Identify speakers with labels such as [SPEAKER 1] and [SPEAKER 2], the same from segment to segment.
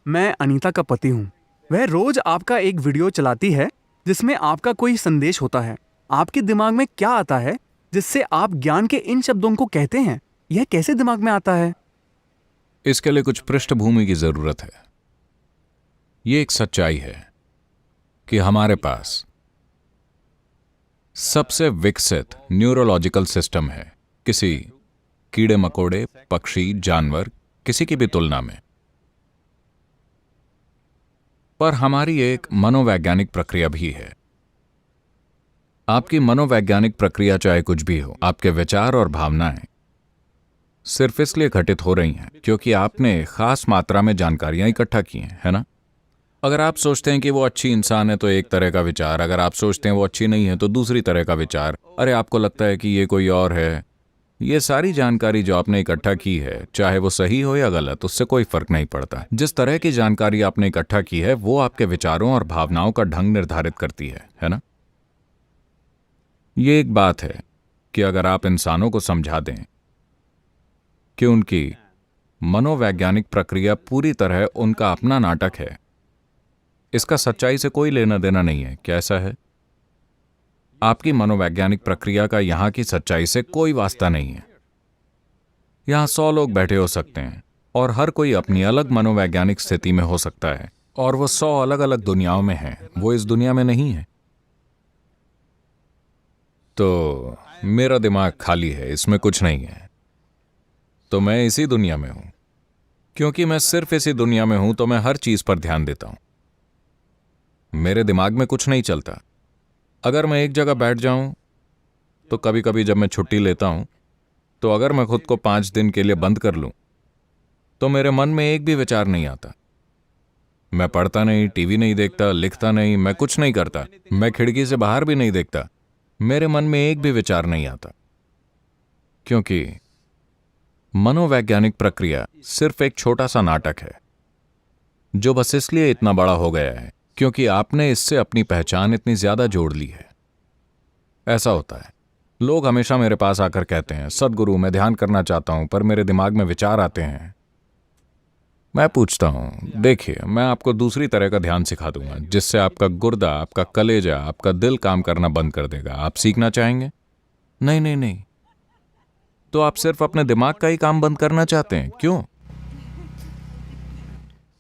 [SPEAKER 1] मैं अनीता का पति हूँ। वह रोज आपका एक वीडियो चलाती है जिसमें आपका कोई संदेश होता है। आपके दिमाग में क्या आता है जिससे आप ज्ञान के इन शब्दों को कहते हैं? यह कैसे दिमाग में आता है?
[SPEAKER 2] इसके लिए कुछ पृष्ठभूमि की जरूरत है। ये एक सच्चाई है कि हमारे पास सबसे विकसित न्यूरोलॉजिकल सिस्टम है किसी कीड़े मकोड़े, पक्षी, जानवर, किसी की भी तुलना में। पर हमारी एक मनोवैज्ञानिक प्रक्रिया भी है। आपकी मनोवैज्ञानिक प्रक्रिया चाहे कुछ भी हो, आपके विचार और भावनाएं सिर्फ इसलिए घटित हो रही हैं क्योंकि आपने खास मात्रा में जानकारियां इकट्ठा की हैं, है ना? अगर आप सोचते हैं कि वो अच्छी इंसान है तो एक तरह का विचार, अगर आप सोचते हैं वो अच्छी नहीं है तो दूसरी तरह का विचार, अरे आपको लगता है कि ये कोई और है। ये सारी जानकारी जो आपने इकट्ठा की है, चाहे वो सही हो या गलत, उससे कोई फर्क नहीं पड़ता। जिस तरह की जानकारी आपने इकट्ठा की है वो आपके विचारों और भावनाओं का ढंग निर्धारित करती है ना? ये एक बात है कि अगर आप इंसानों को समझा दें कि उनकी मनोवैज्ञानिक प्रक्रिया पूरी तरह उनका अपना नाटक है, इसका सच्चाई से कोई लेना देना नहीं है। क्या ऐसा है? आपकी मनोवैज्ञानिक प्रक्रिया का यहां की सच्चाई से कोई वास्ता नहीं है। यहां 100 लोग बैठे हो सकते हैं और हर कोई अपनी अलग मनोवैज्ञानिक स्थिति में हो सकता है और वो 100 अलग अलग दुनियाओं में हैं। वो इस दुनिया में नहीं है। तो मेरा दिमाग खाली है, इसमें कुछ नहीं है। तो मैं इसी दुनिया में हूं। क्योंकि मैं सिर्फ इसी दुनिया में हूं तो मैं हर चीज पर ध्यान देता हूं। मेरे दिमाग में कुछ नहीं चलता। अगर मैं एक जगह बैठ जाऊं तो कभी कभी जब मैं छुट्टी लेता हूं तो अगर मैं खुद को 5 दिन के लिए बंद कर लूं तो मेरे मन में एक भी विचार नहीं आता। मैं पढ़ता नहीं, टीवी नहीं देखता, लिखता नहीं, मैं कुछ नहीं करता, मैं खिड़की से बाहर भी नहीं देखता। मेरे मन में एक भी विचार नहीं आता। क्योंकि मनोवैज्ञानिक प्रक्रिया सिर्फ एक छोटा सा नाटक है जो बस इसलिए इतना बड़ा हो गया है क्योंकि आपने इससे अपनी पहचान इतनी ज्यादा जोड़ ली है। ऐसा होता है, लोग हमेशा मेरे पास आकर कहते हैं, सद्गुरु मैं ध्यान करना चाहता हूं पर मेरे दिमाग में विचार आते हैं। मैं पूछता हूं, देखिए मैं आपको दूसरी तरह का ध्यान सिखा दूंगा जिससे आपका गुर्दा, आपका कलेजा, आपका दिल काम करना बंद कर देगा। आप सीखना चाहेंगे? नहीं नहीं नहीं। तो आप सिर्फ अपने दिमाग का ही काम बंद करना चाहते हैं, क्यों?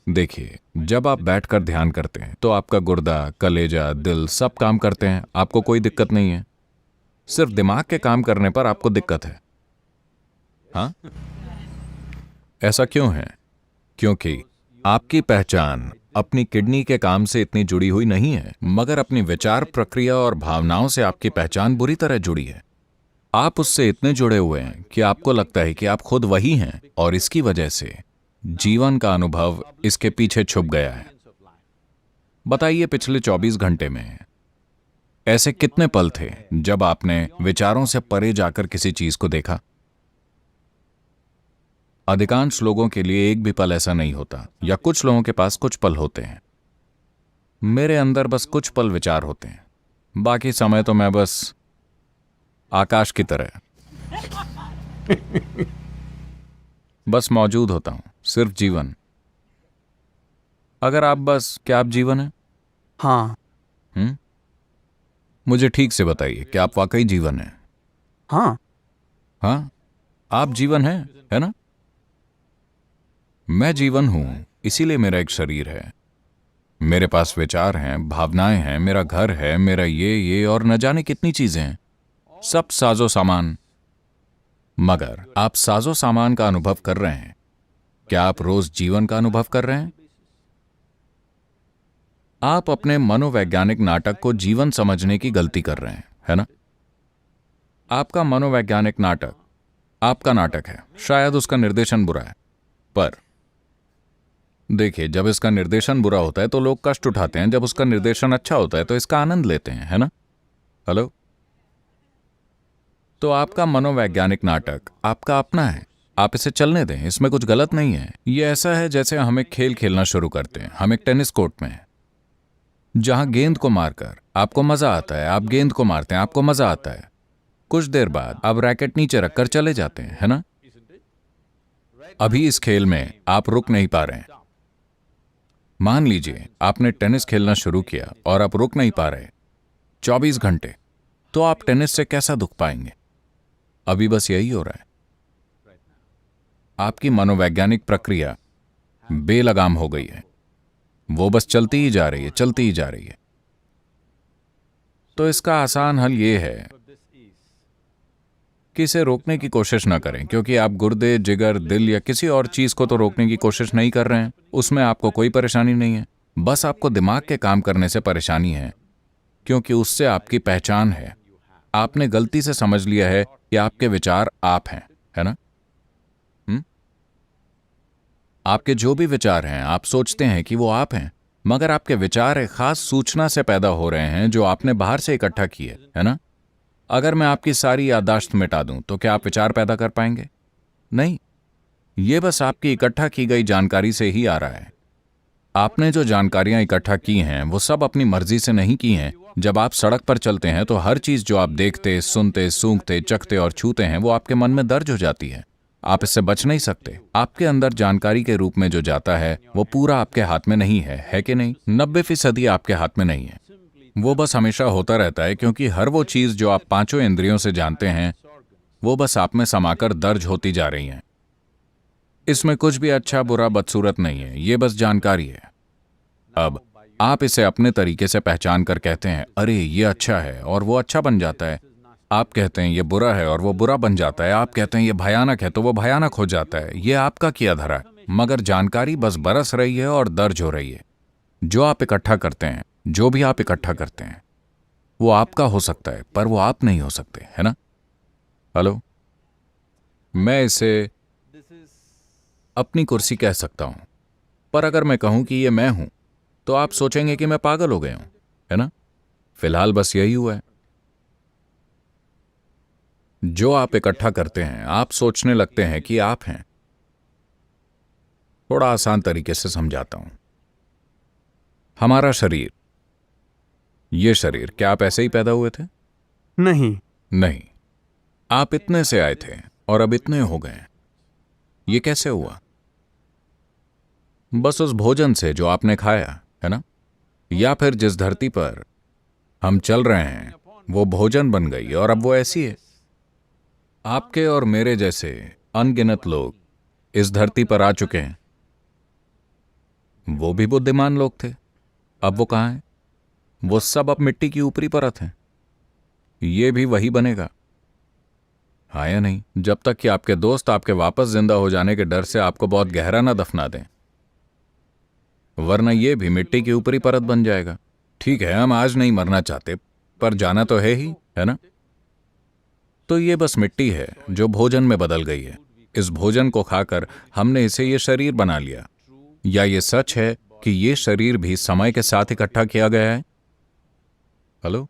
[SPEAKER 2] देखिए, जब आप बैठकर ध्यान करते हैं तो आपका गुर्दा, कलेजा, दिल सब काम करते हैं, आपको कोई दिक्कत नहीं है। सिर्फ दिमाग के काम करने पर आपको दिक्कत है। हाँ, ऐसा क्यों है? क्योंकि आपकी पहचान अपनी किडनी के काम से इतनी जुड़ी हुई नहीं है, मगर अपनी विचार प्रक्रिया और भावनाओं से आपकी पहचान बुरी तरह जुड़ी है। आप उससे इतने जुड़े हुए हैं कि आपको लगता है कि आप खुद वही हैं और इसकी वजह से जीवन का अनुभव इसके पीछे छुप गया है। बताइए, पिछले 24 घंटे में ऐसे कितने पल थे जब आपने विचारों से परे जाकर किसी चीज को देखा? अधिकांश लोगों के लिए एक भी पल ऐसा नहीं होता, या कुछ लोगों के पास कुछ पल होते हैं। मेरे अंदर बस कुछ पल विचार होते हैं, बाकी समय तो मैं बस आकाश की तरह बस मौजूद होता हूं, सिर्फ जीवन। अगर आप बस, क्या आप जीवन है?
[SPEAKER 1] हाँ।
[SPEAKER 2] मुझे ठीक से बताइए, क्या आप वाकई जीवन है?
[SPEAKER 1] हाँ।
[SPEAKER 2] हाँ, आप जीवन है ना? मैं जीवन हूं, इसीलिए मेरा एक शरीर है, मेरे पास विचार हैं, भावनाएं हैं, मेरा घर है, मेरा ये और न जाने कितनी चीजें हैं, सब साजो सामान। मगर आप साजो सामान का अनुभव कर रहे हैं? क्या आप रोज जीवन का अनुभव कर रहे हैं? आप अपने मनोवैज्ञानिक नाटक को जीवन समझने की गलती कर रहे हैं, है ना? आपका मनोवैज्ञानिक नाटक आपका नाटक है। शायद उसका निर्देशन बुरा है, पर देखिए, जब इसका निर्देशन बुरा होता है तो लोग कष्ट उठाते हैं, जब उसका निर्देशन अच्छा होता है तो इसका आनंद लेते हैं, है ना? हेलो? तो आपका मनोवैज्ञानिक नाटक आपका अपना है, आप इसे चलने दें, इसमें कुछ गलत नहीं है। यह ऐसा है जैसे हम एक खेल खेलना शुरू करते हैं। हम एक टेनिस कोर्ट में हैं, जहां गेंद को मारकर आपको मजा आता है, आप गेंद को मारते हैं, आपको मजा आता है। कुछ देर बाद आप रैकेट नीचे रखकर चले जाते हैं, है ना? अभी इस खेल में आप रुक नहीं पा रहे हैं। मान लीजिए आपने टेनिस खेलना शुरू किया और आप रुक नहीं पा रहे 24 घंटे, तो आप टेनिस से कैसा दुख पाएंगे? अभी बस यही हो रहा है। आपकी मनोवैज्ञानिक प्रक्रिया बेलगाम हो गई है, वो बस चलती ही जा रही है, चलती ही जा रही है। तो इसका आसान हल ये है कि इसे रोकने की कोशिश ना करें, क्योंकि आप गुर्दे, जिगर, दिल या किसी और चीज को तो रोकने की कोशिश नहीं कर रहे हैं, उसमें आपको कोई परेशानी नहीं है। बस आपको दिमाग के काम करने से परेशानी है, क्योंकि उससे आपकी पहचान है। आपने गलती से समझ लिया है कि आपके विचार आप हैं, है ना? आपके जो भी विचार हैं, आप सोचते हैं कि वो आप हैं, मगर आपके विचार एक खास सूचना से पैदा हो रहे हैं जो आपने बाहर से इकट्ठा की है ना? अगर मैं आपकी सारी याददाश्त मिटा दूं तो क्या आप विचार पैदा कर पाएंगे? नहीं। ये बस आपकी इकट्ठा की गई जानकारी से ही आ रहा है। आपने जो जानकारियां इकट्ठा की हैं वो सब अपनी मर्जी से नहीं की हैं। जब आप सड़क पर चलते हैं तो हर चीज जो आप देखते, सुनते, सूंघते, चखते और छूते हैं वो आपके मन में दर्ज हो जाती है। आप इससे बच नहीं सकते। आपके अंदर जानकारी के रूप में जो जाता है वो पूरा आपके हाथ में नहीं है कि नहीं? 90% आपके हाथ में नहीं है। वो बस हमेशा होता रहता है, क्योंकि हर वो चीज जो आप पांचों इंद्रियों से जानते हैं वो बस आप में समाकर दर्ज होती जा रही हैं। इसमें कुछ भी अच्छा, बुरा, बदसूरत नहीं है, ये बस जानकारी है। अब आप इसे अपने तरीके से पहचान कर कहते हैं, अरे ये अच्छा है, और वो अच्छा बन जाता है। आप कहते हैं ये बुरा है और वो बुरा बन जाता है। आप कहते हैं ये भयानक है तो वो भयानक हो जाता है। ये आपका किया धरा है, मगर जानकारी बस बरस रही है और दर्ज हो रही है। जो आप इकट्ठा करते हैं, जो भी आप इकट्ठा करते हैं, वो आपका हो सकता है, पर वो आप नहीं हो सकते, है ना? हेलो, मैं इसे अपनी कुर्सी कह सकता हूं, पर अगर मैं कहूं कि ये मैं हूं तो आप सोचेंगे कि मैं पागल हो गया हूं, है ना? फिलहाल बस यही हुआ है। जो आप इकट्ठा करते हैं, आप सोचने लगते हैं कि आप हैं। थोड़ा आसान तरीके से समझाता हूं। हमारा शरीर, ये शरीर, क्या आप ऐसे ही पैदा हुए थे?
[SPEAKER 1] नहीं।
[SPEAKER 2] नहीं, आप इतने से आए थे और अब इतने हो गए। ये कैसे हुआ? बस उस भोजन से जो आपने खाया, है ना? या फिर जिस धरती पर हम चल रहे हैं वो भोजन बन गई और अब वो ऐसी है। आपके और मेरे जैसे अनगिनत लोग इस धरती पर आ चुके हैं। वो भी बुद्धिमान लोग थे, अब वो कहां हैं? वो सब अब मिट्टी की ऊपरी परत हैं। ये भी वही बनेगा, हाँ या नहीं? जब तक कि आपके दोस्त आपके वापस जिंदा हो जाने के डर से आपको बहुत गहरा ना दफना दें, वरना ये भी मिट्टी की ऊपरी परत बन जाएगा। ठीक है, हम आज नहीं मरना चाहते, पर जाना तो है ही, है ना? तो ये बस मिट्टी है जो भोजन में बदल गई है। इस भोजन को खाकर हमने इसे ये शरीर बना लिया। या ये सच है कि ये शरीर भी समय के साथ इकट्ठा किया गया है? हेलो,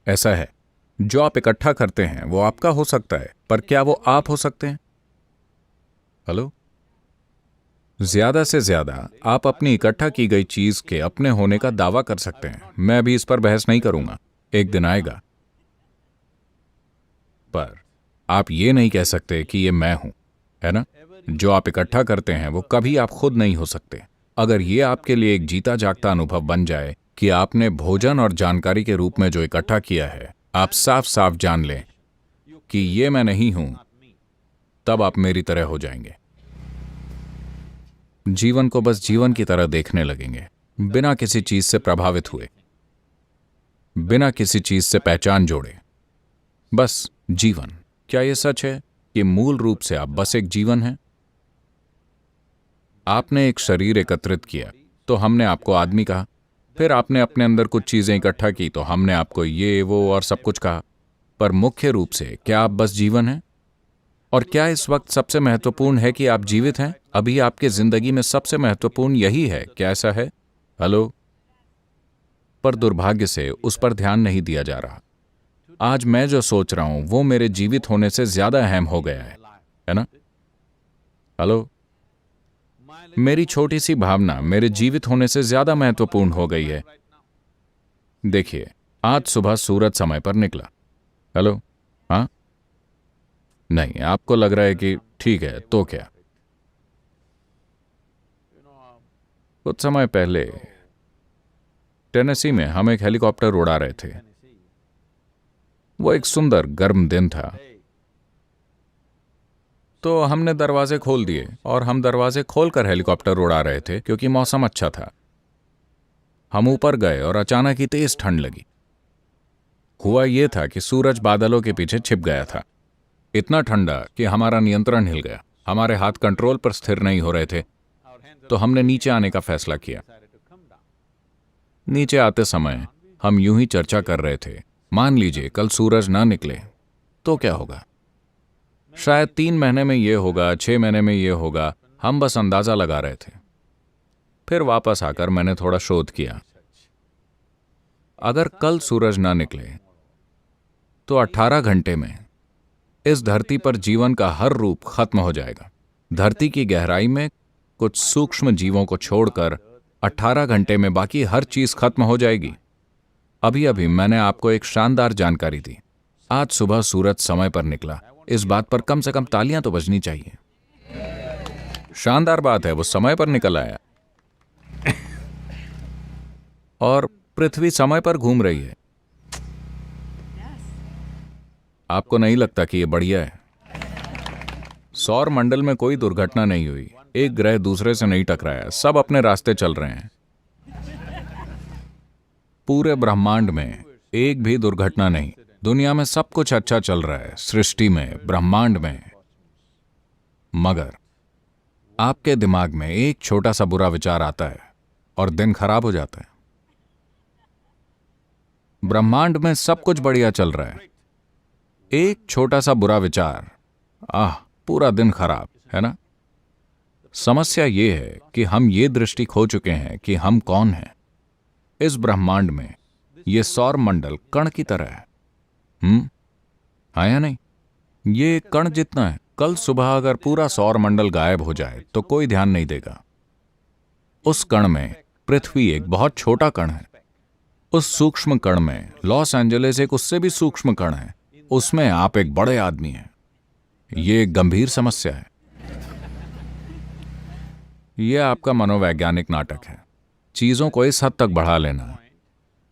[SPEAKER 2] ऐसा है। जो आप इकट्ठा करते हैं वो आपका हो सकता है, पर क्या वो आप हो सकते हैं? हेलो, ज्यादा से ज्यादा आप अपनी इकट्ठा की गई चीज के अपने होने का दावा कर सकते हैं। मैं अभी इस पर बहस नहीं करूंगा, एक दिन आएगा। पर आप ये नहीं कह सकते कि ये मैं हूं, है ना? जो आप इकट्ठा करते हैं वो कभी आप खुद नहीं हो सकते। अगर ये आपके लिए एक जीता जागता अनुभव बन जाए कि आपने भोजन और जानकारी के रूप में जो इकट्ठा किया है, आप साफ साफ जान लें कि ये मैं नहीं हूं, तब आप मेरी तरह हो जाएंगे। जीवन को बस जीवन की तरह देखने लगेंगे, बिना किसी चीज से प्रभावित हुए, बिना किसी चीज से पहचान जोड़े। बस जीवन। क्या यह सच है कि मूल रूप से आप बस एक जीवन हैं? आपने एक शरीर एकत्रित किया तो हमने आपको आदमी कहा, फिर आपने अपने अंदर कुछ चीजें इकट्ठा की तो हमने आपको ये, वो और सब कुछ कहा। पर मुख्य रूप से क्या आप बस जीवन हैं? और क्या इस वक्त सबसे महत्वपूर्ण है कि आप जीवित हैं? अभी आपकी जिंदगी में सबसे महत्वपूर्ण यही है, क्या ऐसा है? हेलो, पर दुर्भाग्य से उस पर ध्यान नहीं दिया जा रहा। आज मैं जो सोच रहा हूं वो मेरे जीवित होने से ज्यादा अहम हो गया है ना? हेलो, मेरी छोटी सी भावना मेरे जीवित होने से ज्यादा महत्वपूर्ण हो गई है। देखिए, आज सुबह सूरज समय पर निकला। हेलो, हाँ? नहीं, आपको लग रहा है कि ठीक है तो क्या? कुछ समय पहले टेनेसी में हम एक हेलीकॉप्टर उड़ा रहे थे। वो एक सुंदर गर्म दिन था, तो हमने दरवाजे खोल दिए और हम दरवाजे खोलकर हेलीकॉप्टर उड़ा रहे थे क्योंकि मौसम अच्छा था। हम ऊपर गए और अचानक ही तेज ठंड लगी। हुआ यह था कि सूरज बादलों के पीछे छिप गया था। इतना ठंडा कि हमारा नियंत्रण हिल गया। हमारे हाथ कंट्रोल पर स्थिर नहीं हो रहे थे, तो हमने नीचे आने का फैसला किया। नीचे आते समय हम यूं ही चर्चा कर रहे थे, मान लीजिए कल सूरज ना निकले तो क्या होगा। शायद 3 महीने में यह होगा, 6 महीने में यह होगा। हम बस अंदाजा लगा रहे थे। फिर वापस आकर मैंने थोड़ा शोध किया। अगर कल सूरज ना निकले तो 18 घंटे में इस धरती पर जीवन का हर रूप खत्म हो जाएगा। धरती की गहराई में कुछ सूक्ष्म जीवों को छोड़कर 18 घंटे में बाकी हर चीज खत्म हो जाएगी। अभी अभी मैंने आपको एक शानदार जानकारी दी। आज सुबह सूरज समय पर निकला। इस बात पर कम से कम तालियां तो बजनी चाहिए। शानदार बात है, वो समय पर निकल आया और पृथ्वी समय पर घूम रही है। आपको नहीं लगता कि यह बढ़िया है? सौर मंडल में कोई दुर्घटना नहीं हुई, एक ग्रह दूसरे से नहीं टकराया, सब अपने रास्ते चल रहे हैं। पूरे ब्रह्मांड में एक भी दुर्घटना नहीं। दुनिया में सब कुछ अच्छा चल रहा है, सृष्टि में, ब्रह्मांड में। मगर आपके दिमाग में एक छोटा सा बुरा विचार आता है और दिन खराब हो जाता है। ब्रह्मांड में सब कुछ बढ़िया चल रहा है, एक छोटा सा बुरा विचार, पूरा दिन खराब, है ना? समस्या यह है कि हम ये दृष्टि खो चुके हैं कि हम कौन हैं। इस ब्रह्मांड में यह सौर मंडल कण की तरह है। हाँ या नहीं? ये कण जितना है। कल सुबह अगर पूरा सौर मंडल गायब हो जाए तो कोई ध्यान नहीं देगा। उस कण में पृथ्वी एक बहुत छोटा कण है। उस सूक्ष्म कण में लॉस एंजलिस एक उससे भी सूक्ष्म कण है। उसमें आप एक बड़े आदमी हैं। यह एक गंभीर समस्या है। यह आपका मनोवैज्ञानिक नाटक है। चीजों को इस हद तक बढ़ा लेना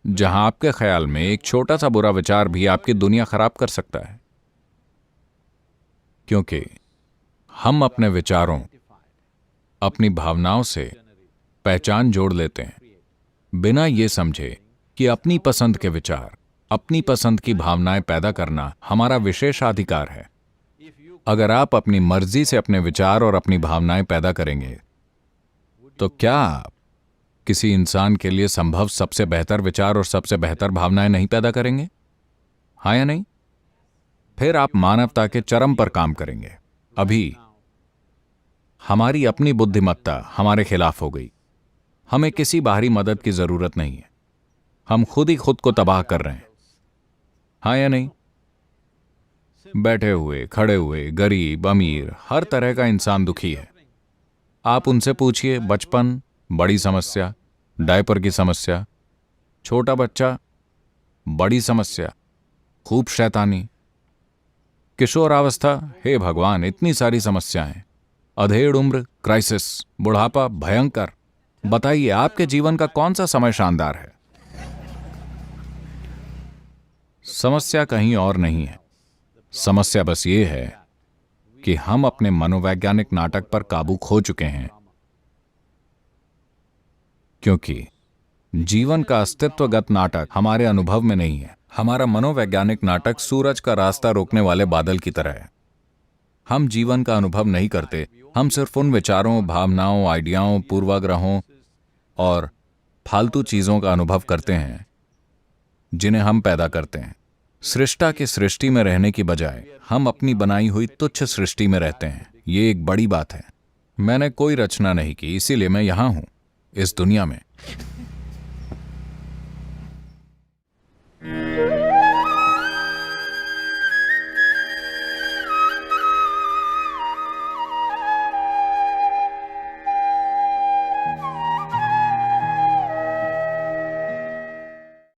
[SPEAKER 2] जहां आपके ख्याल में एक छोटा सा बुरा विचार भी आपकी दुनिया खराब कर सकता है। क्योंकि हम अपने विचारों, अपनी भावनाओं से पहचान जोड़ लेते हैं बिना यह समझे कि अपनी पसंद के विचार, अपनी पसंद की भावनाएं पैदा करना हमारा विशेषाधिकार है। अगर आप अपनी मर्जी से अपने विचार और अपनी भावनाएं पैदा करेंगे तो क्या आप किसी इंसान के लिए संभव सबसे बेहतर विचार और सबसे बेहतर भावनाएं नहीं पैदा करेंगे? हाँ या नहीं? फिर आप मानवता के चरम पर काम करेंगे। अभी हमारी अपनी बुद्धिमत्ता हमारे खिलाफ हो गई। हमें किसी बाहरी मदद की जरूरत नहीं है। हम खुद ही खुद को तबाह कर रहे हैं। हाँ या नहीं? बैठे हुए, खड़े हुए, गरीब, अमीर, हर तरह का इंसान दुखी है। आप उनसे पूछिए, बचपन बड़ी समस्या, डायपर की समस्या, छोटा बच्चा बड़ी समस्या, खूब शैतानी, किशोरावस्था, हे भगवान इतनी सारी समस्याएं, अधेड़ उम्र क्राइसिस, बुढ़ापा भयंकर। बताइए आपके जीवन का कौन सा समय शानदार है? समस्या कहीं और नहीं है। समस्या बस ये है कि हम अपने मनोवैज्ञानिक नाटक पर काबू खो चुके हैं। क्योंकि जीवन का अस्तित्वगत नाटक हमारे अनुभव में नहीं है। हमारा मनोवैज्ञानिक नाटक सूरज का रास्ता रोकने वाले बादल की तरह है। हम जीवन का अनुभव नहीं करते। हम सिर्फ उन विचारों, भावनाओं, आइडियाओं, पूर्वाग्रहों और फालतू चीजों का अनुभव करते हैं जिन्हें हम पैदा करते हैं। सृष्टा की सृष्टि में रहने की बजाय हम अपनी बनाई हुई तुच्छ सृष्टि में रहते हैं। ये एक बड़ी बात है। मैंने कोई रचना नहीं की, इसीलिए मैं यहां हूं, इस दुनिया में।